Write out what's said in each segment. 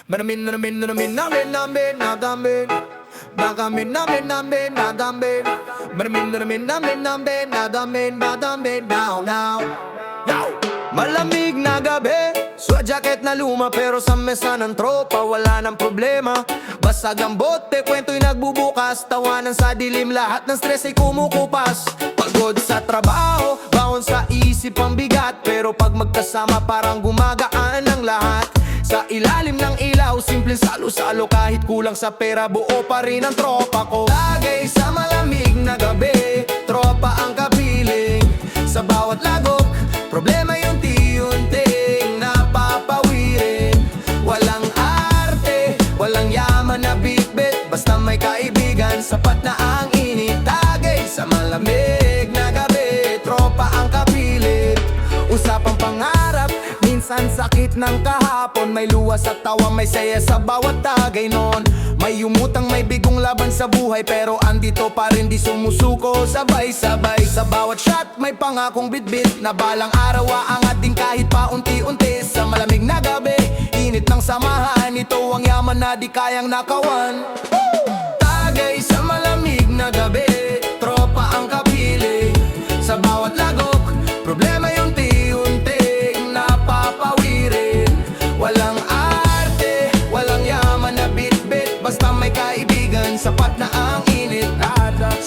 Manamin namin namin nadamin. Baka namin nadamin. Manamin namin nadamin now. Malamig na gabi, sweat jacket na luma, pero sa mesa ng tropa wala nang problema. Basag ang bote, kwento'y nagbubukas, tawanan sa dilim, lahat ng stress ay kumukupas. Pagod sa trabaho, bawon sa isip ang bigat, pero pag magkasama parang gumagaan ang lahat. Sa ilalim ng ilaw, simpleng salo-salo, kahit kulang sa pera, buo pa rin ang tropa ko. Lagay sa malamig na gabi, tropa ang kapiling. Sa bawat lagok, problema yung unti-unting napapawirin. Walang arte, walang yaman na bitbit, basta may kaibigan, sapat na ang init. Tagay sa malamig na gabi, tropa ang kapilit. Usapang pangarap, minsan sakit ng kahapon, may luwas at tawa, may saya sa bawat tagay nun. May umutang, may bigong laban sa buhay, pero andito pa rin, di sumusuko, sabay-sabay. Sa bawat shot, may pangakong bitbit, na balang araw aangat din kahit pa unti-unti. Sa malamig na gabi, init ng samahan, ito ang yaman na di kayang nakawan. Tagay sa malamig na gabi, tropa ang kapili. Sa bawat lagok, problema yung unti-unting napapawirin. Walang arte, walang yaman na bitbit, basta may kaibigan, sapat na ang init.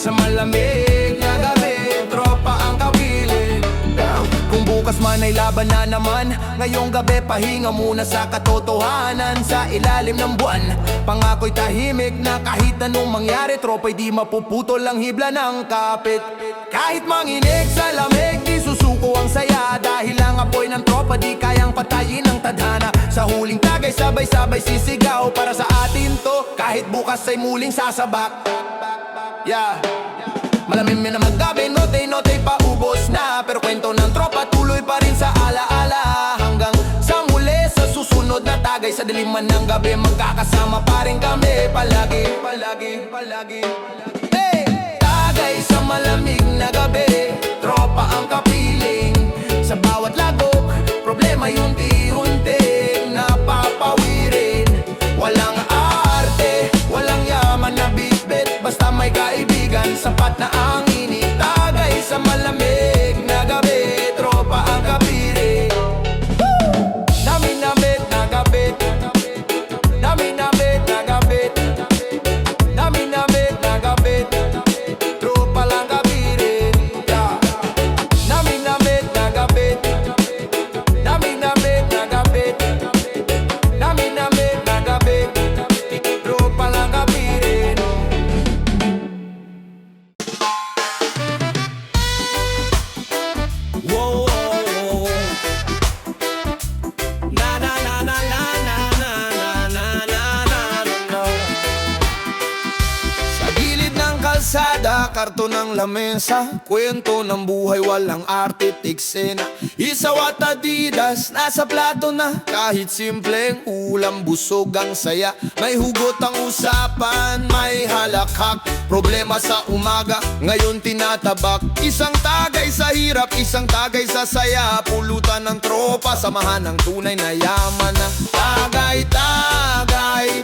Sa malamig na gabi, tropa ang kapiling. Kung bukas man ay laban na naman, ngayong gabi pahinga muna sa katotohanan. Sa ilalim ng buwan, pangako'y tahimik na kahit anong mangyari, tropa'y di mapuputol ang hibla ng kapit. Kahit manginig sa lamig, di susuko ang saya, dahil ang apoy ng tropa di kayang patayin ang tadhana. Sa huling tagay, sabay-sabay sisigaw, para sa atin to, kahit bukas ay muling sasabak. Malamig na magabi, note paubos na, pero kwento ng tropa tuloy pa rin sa alaala. Hanggang sa muli, sa susunod na tagay, sa diliman ng gabi, magkakasama pa rin kami palagi. Hey! Tagay sa malamig na gabi, tropa ang kapiling. Sa bawat lagok, problema yung unti-unting napapawirin. Walang arte, walang yaman na bitbit, basta may kaibigan, sapat na ang init. Tagay sa malamig na gabi, tropa ang kapiling. Namin na gabit, namin na gabit, namin na gabit, tropa lang kapiling. Namin na gabit, namin na gabit, namin na gabit, tropa lang kapiling. Whoa, whoa, whoa. Na na na na na na na na na na na. Sa gilid ng kalsada, karton ng lamesa, kwento ng buhay, walang arte, tiksena. Isaw at Adidas, nasa plato na, kahit simpleng ulam, busog ang saya. May hugot ang usapan, may halakhak, problema sa umaga, ngayon tinatabak. Isang tagay sa hirap, isang tagay sa saya, pulutan ng tropa, samahan ng tunay na yaman na. Tagay,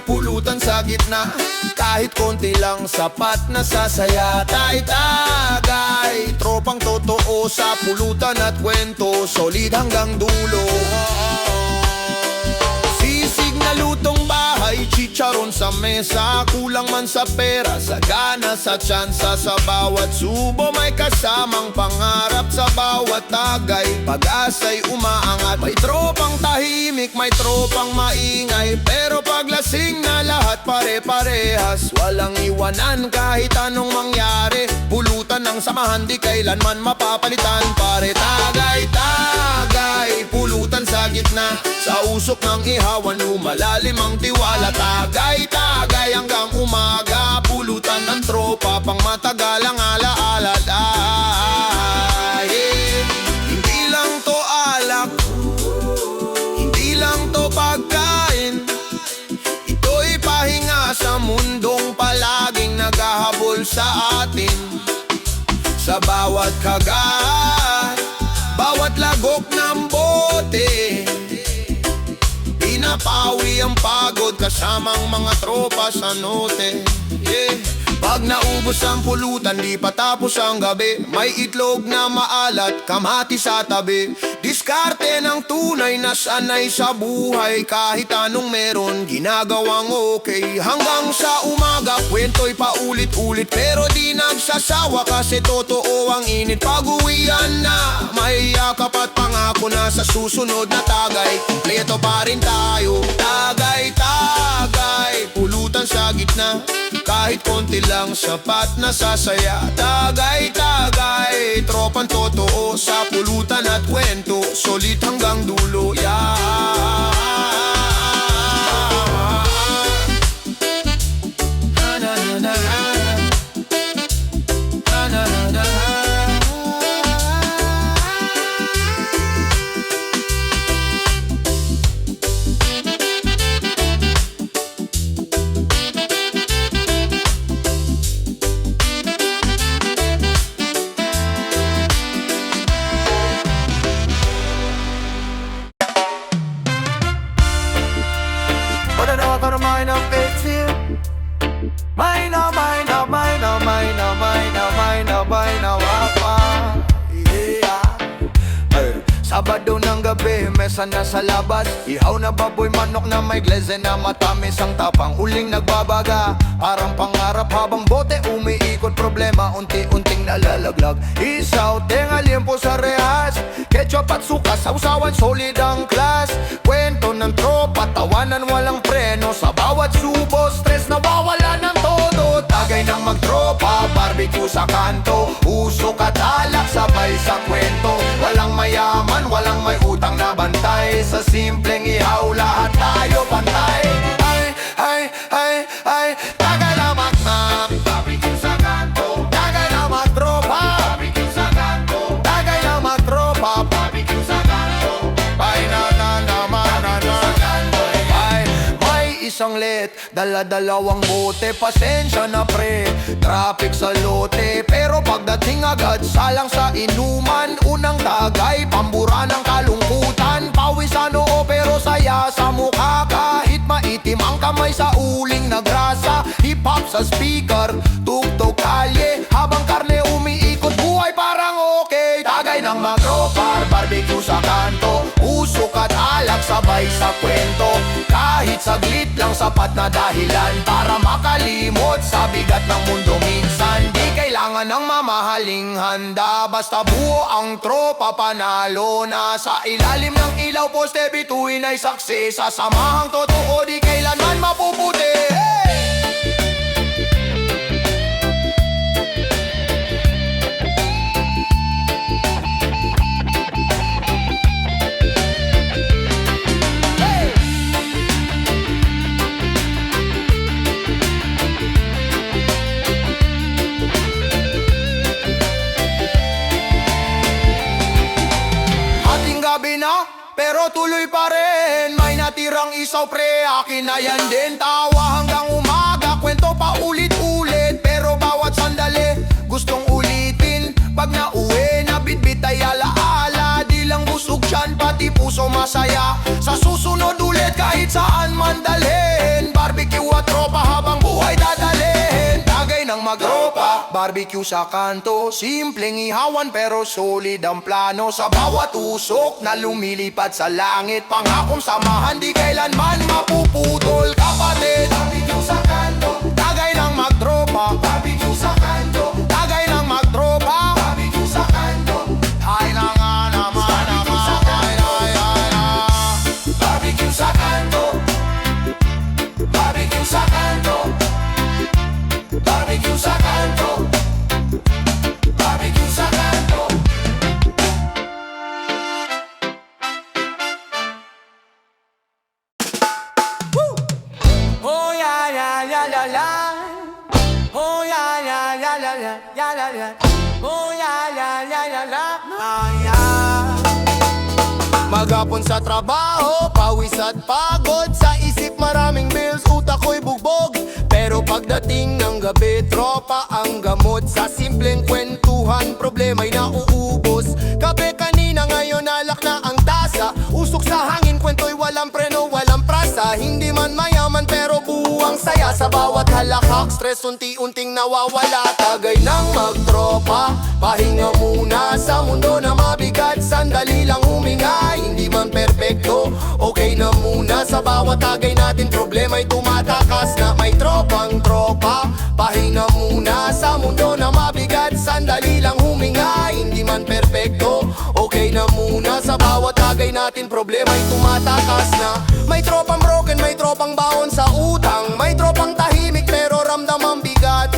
pulutan sa gitna, kahit konti lang sapat na sasaya. Tagay, tropang totoo sa pulutan at kwento, solid hanggang dulo. Sisig na lutong bahay, chicharon sa mesa, kulang man sa pera, sagana sa tsansa. Sa bawat subo may kasamang pangarap, sa bawat tagay pag-asa'y umaangat. May tropang tahimik, may tropang maingay, pero paglasing na lahat pare-parehas. Walang iwanan kahit anong mangyari, pulutan ng samahan di kailanman mapapalitan. Pare tagay, pulutan sa gitna, sa usok ng ihawan lumalalim ang tiwala. Tagay hanggang umaga, pulutan ng tropa, pang matagal ang alaala. Hindi lang to alak, hindi lang to pagkain, ito'y pahinga sa mundong palaging naghahabol sa atin. Sa bawat kagat, bawat lagok ng bote, pinapawi ang pagod magkasamang mga tropa sa note. Yeah. Pag naubos ang pulutan, di pa tapos ang gabi. May itlog na maalat, kamati sa tabi. Diskarte ng tunay na sanay sa buhay. Kahit anong meron, ginagawang okay. Hanggang sa umaga, kwento'y paulit-ulit. Pero di nagsasawa kasi totoo ang init. Pag-uwian na, may yakap at pangako na sa susunod na tagay. Kumpleto pa rin tayo, tagay-tagay. Pulutan sa gitna, kahit konti lang sapat na sasaya. Tagay-tagay, tropang totoo sa pulutan at kwento. Solid hanggang dulo, yeah. Mine up, it's here. Mine up, mine up, mine up, mine up, mine up, mine up, mine up, yeah. Sabado ng gabi, mesa na sa labas. Ihaw na baboy, manok na may gleze na matamis ang tapang. Uling nagbabaga, parang pangarap habang bote umiikot. Problema, unti-unting nalalaglag. Isaw, tenga liempo sa rehas. Ketchup at suka, sausawan, solid ang class. Kwento ng tropa, tawanan walang preno. Sa bawat subo, stress na wawala ng todo. Tagay ng magtropa, barbecue sa kanto. Usok at alak, sabay sa kwento. Walang mayaman, walang may utang na bantay. Sa simpleng ihaw, lahat tayo pantay. Ay, ay, ay, ay, tagay na magmam, barbecue sa kanto. Tagay na magtropa, barbecue sa kanto. Tagay na magtropa, barbecue sa kanto. Ay, ay, may isang let, dala-dalawang bote. Pasensya na pre, traffic sa lote. Pero pagdating agad, salang sa inuman. Unang tagay, pambura ng kalungkutan. Pawis sa noo pero saya sa mukha. Kahit maitim ang kamay sa uling nagrasa. Hip-hop sa speaker, tugtog kalye. Habang karne umiikot, buhay parang okay. Tagay ng magropar, barbecue sa kanto. Usok at alak sabay sa kwento. Kahit saglit lang sapat na dahilan para makalimot sa bigat ng mundo minsan. Di kailangan ng mamahaling handa, basta buo ang tropa, panalo na. Sa ilalim ng ilaw, poste bituin ay saksi. Sa samahang totoo, di kailanman mapuputi. Hey! Pero tuloy pa rin, may natirang isaw pre. Akin na yan din, tawa hanggang umaga. Kwento pa ulit-ulit, pero bawat sandali gustong ulitin. Pag nauwi, nabitbit ay alaala. Di lang busog siyan, pati puso masaya. Sa susunod ulit kahit saan man dalhin. Barbecue at tropa habang buhay dadalhin. Tagay ng magropa, barbecue sa kanto. Simpleng ihawan pero solid ang plano. Sa bawat usok na lumilipad sa langit. Pangakong samahan di kailanman mapuputol. Kapatid, barbecue sa kanto. Tagay ng magtropa, barbecue sa kanto. Tagay ng magtropa, barbecue sa kanto. Ay na nga naman, barbecue sa kanto. Barbecue sa kanto. Barbecue sa kanto. Barbecue sa kanto. Woo! Oh yeah yeah yeah yeah yeah. Oh yeah yeah yeah yeah yeah yeah yeah. Oh yeah yeah yeah yeah yeah. Ah yeah. Maghapon sa trabaho, pawis at pagod. Sa isip maraming bills, utak ko'y bugbog. Pero pagdating ng gabi, tropa ang gamot. Sa simpleng kwentuhan, problema'y nauubos. Kape kanina, ngayon alak na ang tasa. Usok sa hangin, kwento'y walang preno, walang prasa. Hindi man mayaman pero saya sa bawat halakhak. Stress unti-unting nawawala. Tagay ng magtropa, pahinga muna sa mundo na mabigat. Sandali lang huminga, hindi man perpekto, okay na muna. Sa bawat tagay natin problema'y tumatakas na. May tropang tropa, pahinga muna sa mundo na mabigat. Sandali lang huminga, hindi man perpekto, okay na muna. Sa bawat tagay natin problema'y tumatakas na. May tropang broken, may tropang baon sa utang. May tropang tahimik pero ramdam ang bigat.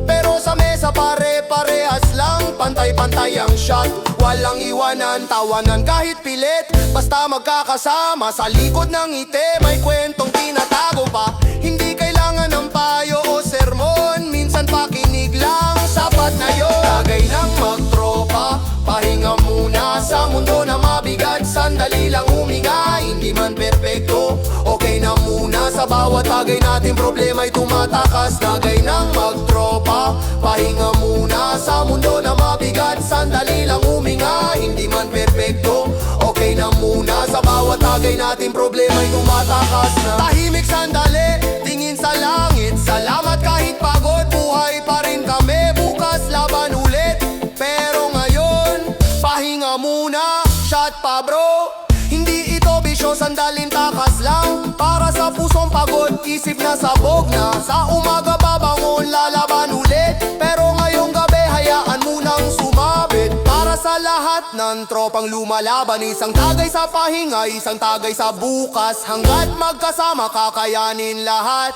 Pero sa mesa pare-parehas lang, pantay-pantay ang shot. Walang iwanan, tawanan kahit pilit. Basta magkakasama sa likod ng ngiti. May kwentong tinatago pa, hindi kailangan ng payo o sermon. Minsan pakinig lang, sapat na yun. Tagay ng magtropa, pahinga muna sa mundo na mabigat. Sandali lang huminga, hindi man perpekto, okay na muna. Sa bawat tagay natin problema'y tumatakas. Tagay ng magtropa, pahinga muna sa mundo na mabigat. Sandali lang huminga, hindi man perpekto, okay na muna. Sa bawat tagay natin problema'y tumatakas na. Tahimik sandali, tingin sa langit. Salamat kahit pagod, buhay pa rin kami. Bukas laban ulit, pero ngayon pahinga muna, shot pa bro. Hindi ito bisyo, sandalin takas lang. Para sa pusong pagod, isip na sabog na. Sa umaga babangon, lalaban ulit. Pero ngayong gabi, hayaan mo nang sumabit. Para sa lahat ng tropang lumalaban, isang tagay sa pahinga, isang tagay sa bukas. Hanggat magkasama, kakayanin lahat.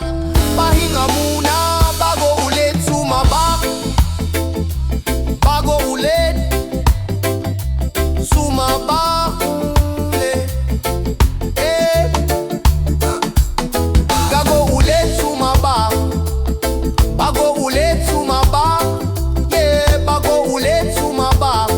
Pahinga muna, bago ulit sumabak. Bago ulit sumabak. Gago ulit sumabak. Bago ulit sumabak. Yeah, bago ulit sumabak.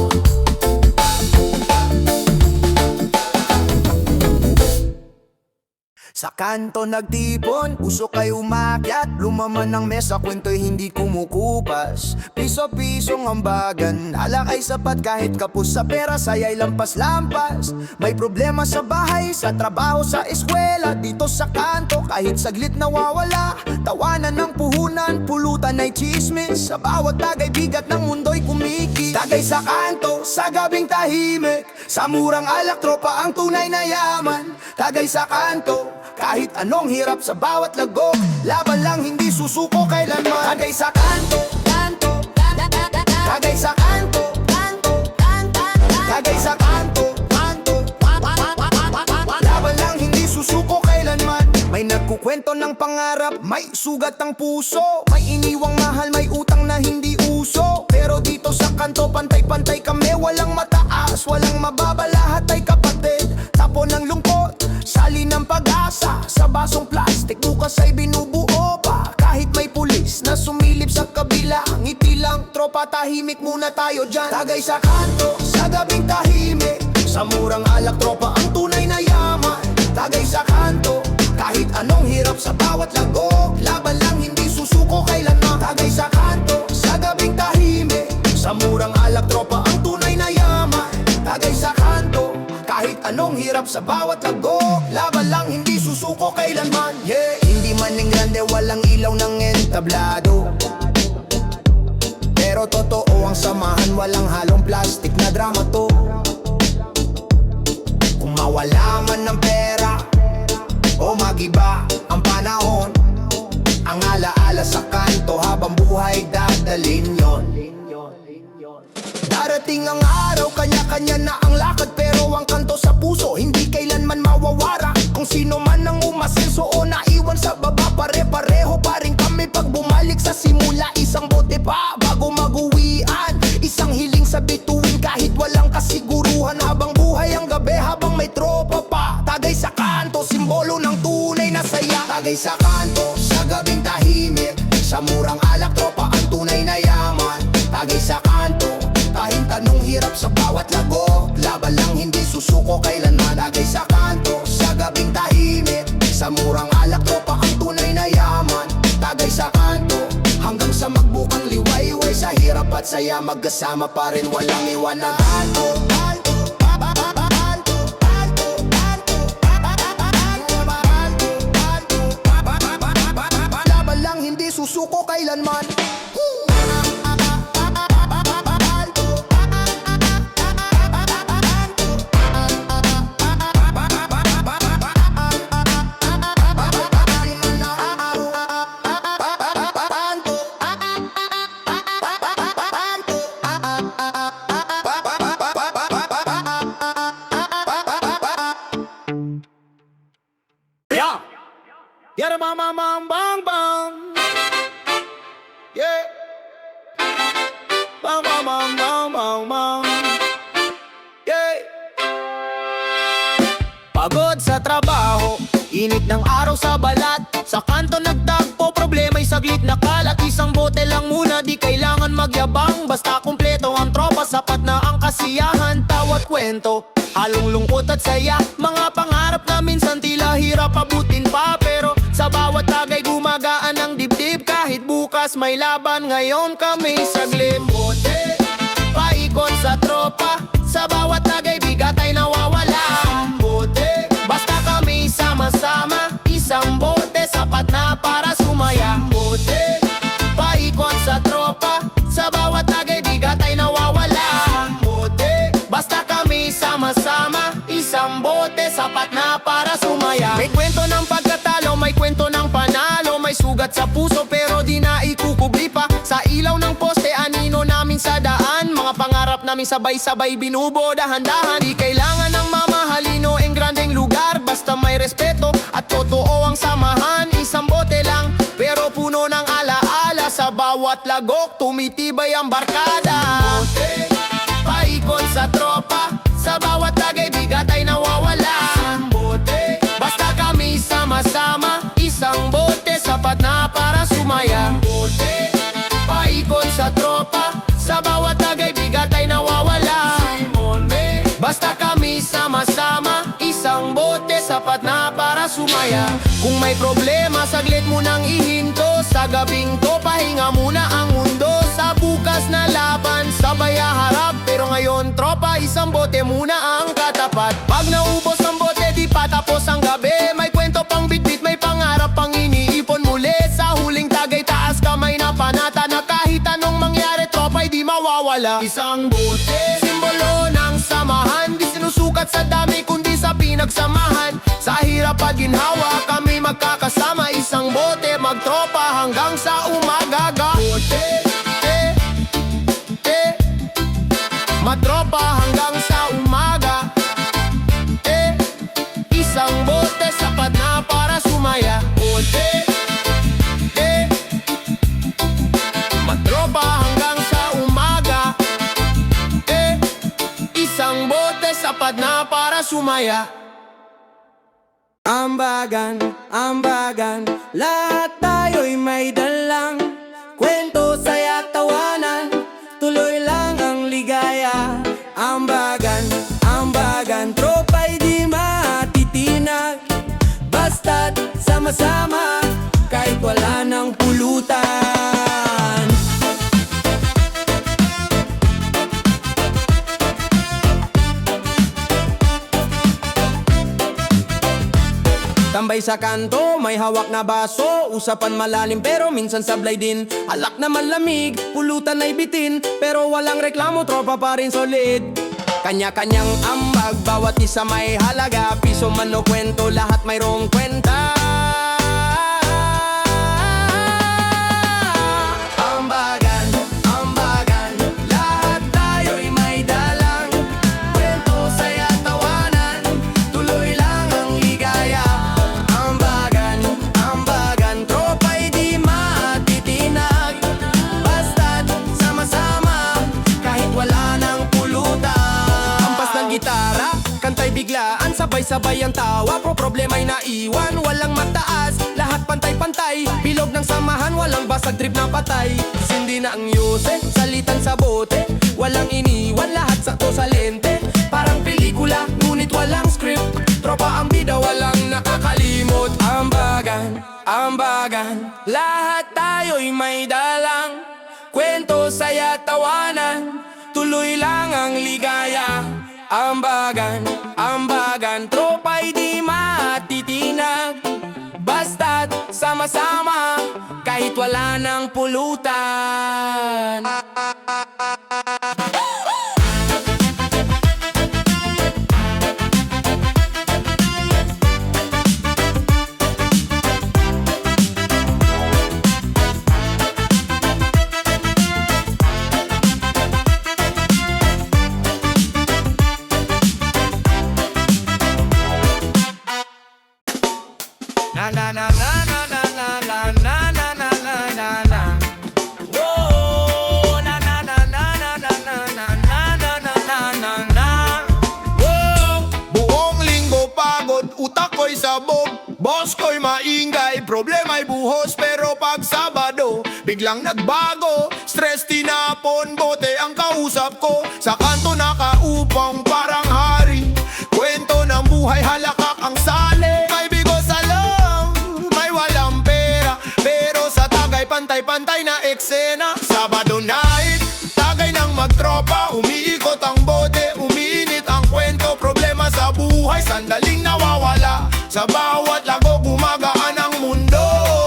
Sa kanto nagtipon, usok ay umakyat. Lumaman ng mesa, kwento'y hindi kumukupas. Piso-pisong hambagan, alak ay sapat. Kahit kapos sa pera, saya'y lampas-lampas. May problema sa bahay, sa trabaho, sa eskwela. Dito sa kanto, kahit saglit nawawala. Tawanan ng puhunan, pulutan ay chismis. Sa bawat tagay, bigat ng mundo'y kumiki. Tagay sa kanto, sa gabing tahimik. Sa murang alak, tropa ang tunay na yaman. Tagay sa kanto, kahit anong hirap sa bawat lagok. Laban lang, hindi susuko kailanman. Tagay sa kanto, kanto. Tagay sa kanto, kanto. Tagay sa kanto, kanto. Laban lang, hindi susuko kailanman. May nagkukwento ng pangarap, may sugat ang puso. May iniwang mahal, may utang na hindi uso. Pero dito sa kanto, pantay-pantay kami. Walang mataas, walang mababa, lahat ay kapatid. Tapon ng lungkot, sali ng pag-asa. Sa basong plastik, bukas ay binubuo pa. Kahit may pulis na sumilip sa kabila, ngiti lang, tropa, tahimik muna tayo dyan. Tagay sa kanto, sa gabing tahimik. Sa murang alak, tropa ang tunay na yaman. Tagay sa kanto, kahit anong hirap sa bawat lagok. Laban lang, hindi susuko kailanman. Tagay sa kanto, sa gabing tahimik. Sa murang alak, tropa ang tunay na yaman. Tagay sa kanto, kahit anong hirap sa bawat lagok. Laban lang, hindi susuko kailanman. Yeah, hindi man ng grande, walang ilaw ng entablado. Pero totoo ang samahan, walang halong plastic na drama to. Kung mawala man ng pera o magiba ang panahon, ang alaala sa kanto habang buhay dadalin yon. Darating ang araw, kanya-kanya na ang lakad. Pero ang kanto sa puso, hindi kailanman mawawara. Kung sino man ang umasenso o naiwan sa baba, pare-pareho pa rin kami pag bumalik sa simula. Isang bote pa bago mag-uwian, isang hiling sa bituin kahit walang kasiguruhan. Habang buhay ang gabi, habang may tropa pa. Tagay sa kanto, simbolo ng tunay na saya. Tagay sa kanto, sa gabing tahimik. Sa murang alak, tropa ang tunay na yaman. Tagay sa kanto, kahit anong hirap sa bawat lagok. Laban lang, hindi susuko kailanman. Tagay sa kanto, sa gabing tahimik. Sa murang alak, tropa ang tunay na yaman. Tagay sa kanto, hanggang sa magbukang liwayway. Sa hirap at saya, magkasama pa rin, walang iwanan. Kanto, kanto, puso ko kailanman. Yeah. Yeah, bang bang bang bang. Yeah. Bang bang bang bang bang bang. Yeah. Pagod sa trabaho, init ng araw sa balat. Sa kanto nagtagpo, problema'y saglit na kalat. Isang bote lang muna, di kailangan magyabang. Basta kumpleto ang tropa, sapat na ang kasiyahan. Tawat kwento, halong lungkot at saya. Mga pangarap na minsan tila hirap abutin pa. Pero sa bawat tagay gumagaan ang dibdib. Kahit bukas may laban, ngayon kami saglit. Bote, paikot sa tropa. Sa bawat tagay bigat ay nawawala. Bote, basta kami sama-sama. Isang bote, sapat na para sumaya. Bote, paikot sa tropa. Sa bawat tagay bigat ay nawawala. Bote, basta kami sama-sama. Isang bote, sapat na para sumaya. May kwento ng pagkatalo, may kwento ng panalo. May sugat sa puso pero di na ikukubli pa. Sa ilaw ng poste, anino namin sa daan. Mga pangarap namin sabay-sabay binubo dahan-dahan. Di kailangan ng mamahalino ang grandeng lugar. Basta may respeto at totoo ang samahan. Isang bote lang pero puno ng alaala. Sa bawat lagok tumitibay ang barkada. Bote, paikot sa tropa. Sa bawat tagay bigat ay nawawala. Bote, basta kami sama-sama. Isang bote, sapat na para sumaya. Bote, paikot sa tropa. Sa bawat tagay bigat ay nawawala. Basta kami sama-sama. Isang bote, sapat na para sumaya. Kung may problema, saglit mo nang ihinto. Sa gabing to, pahinga muna ang mundo. Sa bukas na laban, sabay harap. Pero ngayon, tropa, isang bote muna ang katapat. Pag naubos ang bote, di pa tapos ang gabi. May kwento pang bitbit, may pangarap pang iniipon muli. Sa huling tagay, taas kamay na panata. Na kahit anong mangyari, tropa, di mawawala. Isang bote, simbolo ng samahan. Di sinusukat sa dami, kundi sa pinagsamahan. Sa hirap at ginhawa, kami magkakasama. Isang bote, magtropa hanggang sa umagaga. Bote, matropa hanggang sa umaga. Isang bote, sapat na para sumaya. Bote, matropa hanggang sa umaga. Isang bote, sapat na para sumaya. Ambagan, ambagan, lahat tayo'y may dalang kwento, saya, tawanan, tuloy lang ang ligaya. Ambagan, ambagan, tropa'y di matitinag. Basta't sama-sama, kahit wala ng pulutan. Tambay sa kanto, may hawak na baso. Usapan malalim pero minsan sablay din. Alak na malamig, pulutan ay bitin. Pero walang reklamo, tropa pa rin solid. Kanya-kanyang ambag, bawat isa may halaga. Piso man o kwento, lahat mayroong kwenta. Ambagan, ambagan, lahat tayo'y may dalang kwento, saya, tawanan, tuloy lang ang ligaya. Ambagan, ambagan, tropa'y di matitinag. Basta't sama-sama, kahit wala ng pulutan. Ampas ng gitara, kantay biglaan, sabay-sabay ang tawa. Problema'y naiwan, walang mataas, lahat pantay-pantay. Bilog ng samahan, walang basag, trip na patay. Sindi na ang yuse, salitan sa bote. Walang iniwan, lahat sakto sa lente. Parang pelikula, ngunit walang script. Tropa ang bida, walang nakakalimot. Ambagan, ambagan, lahat tayo'y may dalang kwento, saya, tawanan, tuloy lang ang ligaya. Ambagan, ambagan, tropa'y di matitinag. Basta't sama-sama, kahit ngunit wala nang pulutan. Na na na na na na na na na na na na na na. Whoa, na na na na na na na na na na na na na na. Wow! Buong linggo pagod, utak ko'y sabog. Boss ko'y maingay, problema'y buhos. Pero pag Sabado, biglang nagbago. Stress tinapon, bote ang kausap ko. Sa kanto nakaupang parang hari. Kwento ng buhay, halakak ang sali. May bigo sa loob, may walang pera. Pero sa Tagay, pantay-pantay na eksena. Sabado night, Tagay ng magtropa. Umiikot ang bote, umiinit ang kwento. Problema sa buhay, sandaling nawawala. Sa bawat lago, gumagaan ang mundo.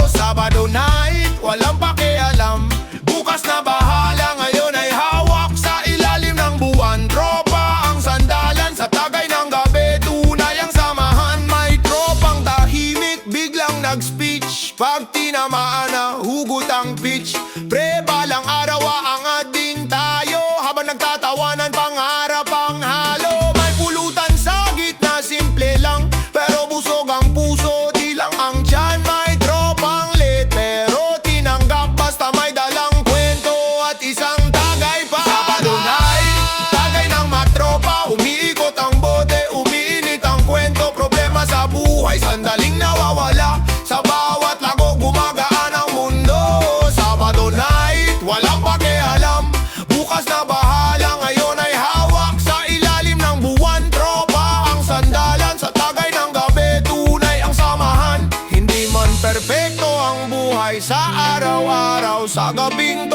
Sabado night, walang pakialam. Bukas na bahala, ngayon ay hawak sa ilalim ng buwan. Tropa ang sandalan sa Tagay ng gabi. Tunay ang samahan, may tropang tahimik. Biglang nag-speech, pag tinamaan na hugot ang pitch. Pre, balang araw aangat din tayo. Habang nagtatawanan, pangarap ang halo. May pulutan sa gitna, simple lang. Pero busog ang puso, di lang ang tiyan. May tropang lit, pero tinanggap. Basta may dalang kwento at isang Tagay pa. Sabado night, Tagay ng matropa. Umiikot ang bote, umiinit ang kwento. Problema sa buhay, sandaling nawawala. Sa bawat lago, gumagaan ang mundo. Sabado night, walang pakialam. Bukas na bahala, ngayon ay hawak sa ilalim ng buwan. Tropa ang sandalan sa Tagay ng gabi. Tunay ang samahan. Hindi man perpekto ang buhay sa araw-araw. Sa gabing